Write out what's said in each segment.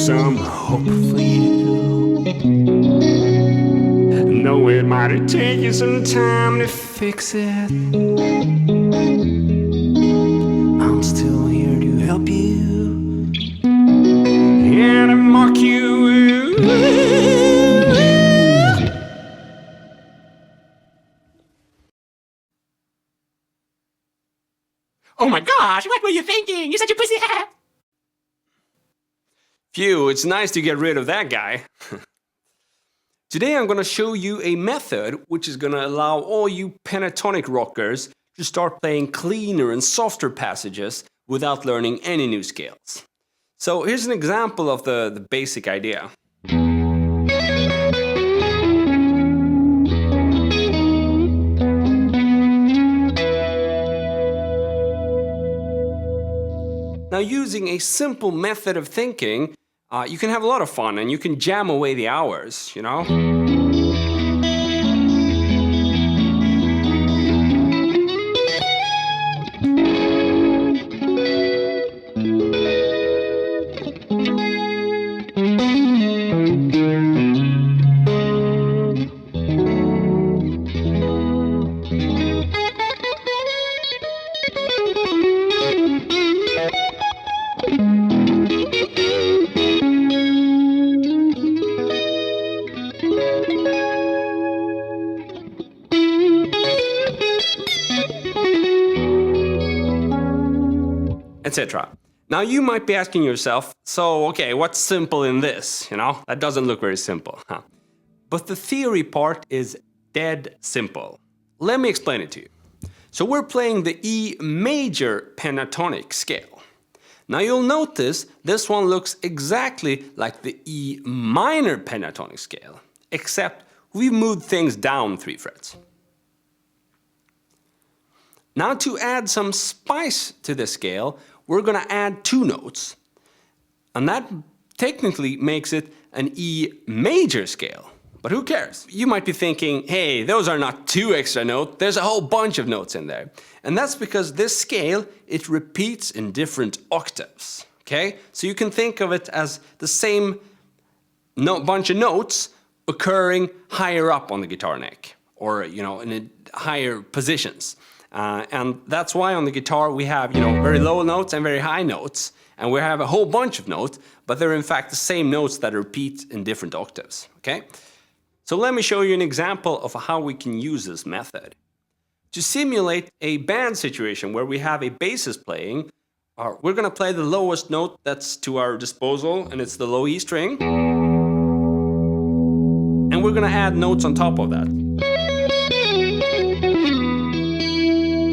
some hope for you. No, it might take you some time to fix it. I'm still here to help you and to mock you. Oh my gosh, what were you thinking? You're such a pussy hat! Phew, it's nice to get rid of that guy. Today I'm gonna show you a method which is gonna allow all you pentatonic rockers to start playing cleaner and softer passages without learning any new scales. So here's an example of the basic idea. Now, using a simple method of thinking, you can have a lot of fun and you can jam away the hours, you know? Etc. Now you might be asking yourself, so okay, what's simple in this? You know, that doesn't look very simple, huh? But the theory part is dead simple. Let me explain it to you. So we're playing the E major pentatonic scale. Now you'll notice this one looks exactly like the E minor pentatonic scale, except we've moved things down 3 frets. Now to add some spice to the scale, we're gonna add 2 notes. And that technically makes it an E major scale. But who cares? You might be thinking, hey, those are not 2 extra notes, there's a whole bunch of notes in there. And that's because this scale, it repeats in different octaves, okay? So you can think of it as the same bunch of notes occurring higher up on the guitar neck, or, you know, in higher positions. And that's why on the guitar we have, you know, very low notes and very high notes. And we have a whole bunch of notes, but they're in fact the same notes that repeat in different octaves, okay? So let me show you an example of how we can use this method. To simulate a band situation where we have a bassist playing, we're gonna play the lowest note that's to our disposal, and it's the low E string. And we're gonna add notes on top of that.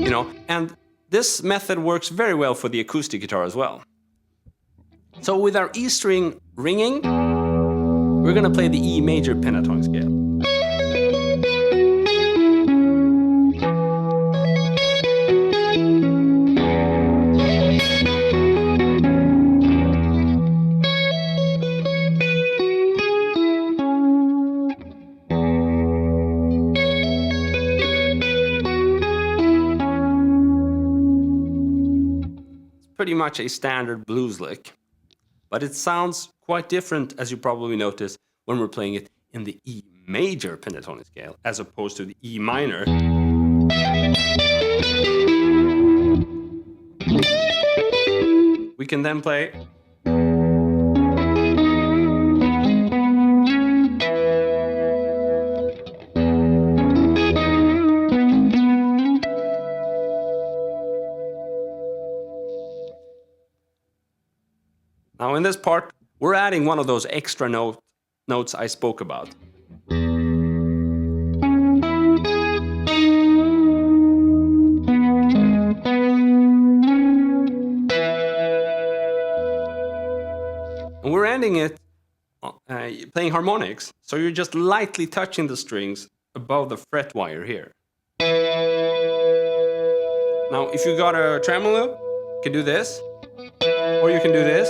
You know, and this method works very well for the acoustic guitar as well. So with our E string ringing, we're gonna play the E major pentatonic scale. Pretty much a standard blues lick, but it sounds quite different, as you probably notice, when we're playing it in the E major pentatonic scale as opposed to the E minor. We can then play now in this part, we're adding one of those extra notes I spoke about. And we're ending it playing harmonics, so you're just lightly touching the strings above the fret wire here. Now, if you got a tremolo, you can do this, or you can do this.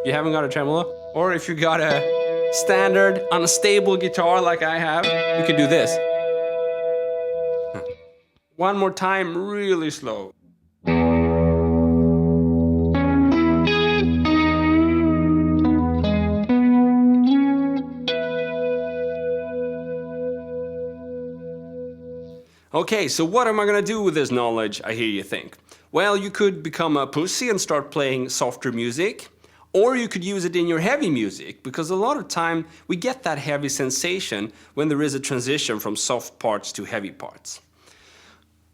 If you haven't got a tremolo, or if you got a standard unstable guitar like I have, you can do this. One more time, really slow. Okay, so what am I gonna do with this knowledge, I hear you think? Well, you could become a pussy and start playing softer music, or you could use it in your heavy music, because a lot of time we get that heavy sensation when there is a transition from soft parts to heavy parts.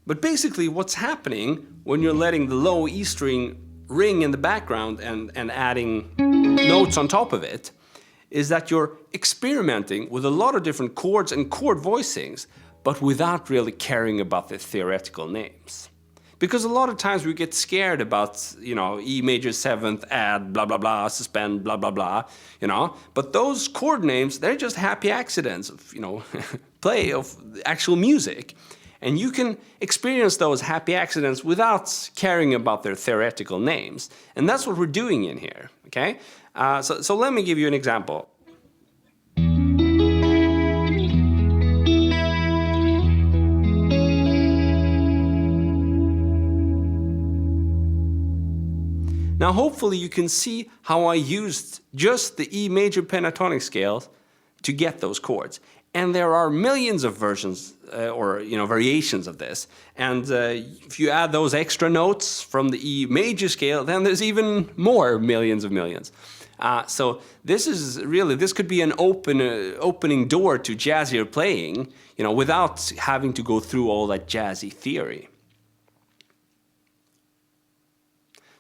But basically what's happening when you're letting the low E string ring in the background and adding notes on top of it is that you're experimenting with a lot of different chords and chord voicings, but without really caring about the theoretical names. Because a lot of times we get scared about, E major 7th, add, blah, blah, blah, suspend, blah, blah, blah, But those chord names, they're just happy accidents of, play of actual music. And you can experience those happy accidents without caring about their theoretical names. And that's what we're doing in here, okay? So let me give you an example. Now hopefully you can see how I used just the E major pentatonic scales to get those chords. And there are millions of versions or variations of this. And if you add those extra notes from the E major scale, then there's even more millions of millions. So this could be an opening door to jazzier playing, without having to go through all that jazzy theory.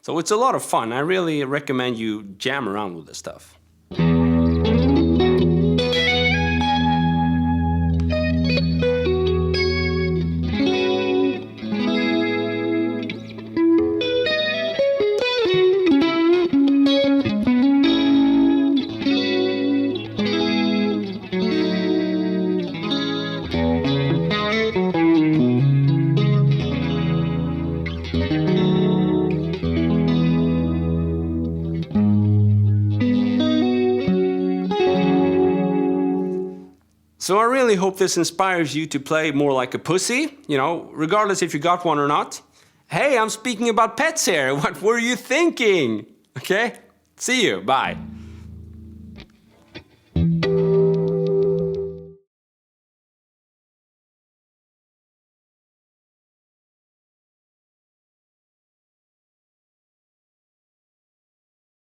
So it's a lot of fun. I really recommend you jam around with this stuff. So I really hope this inspires you to play more like a pussy, regardless if you got one or not. Hey, I'm speaking about pets here. What were you thinking? Okay, see you, bye.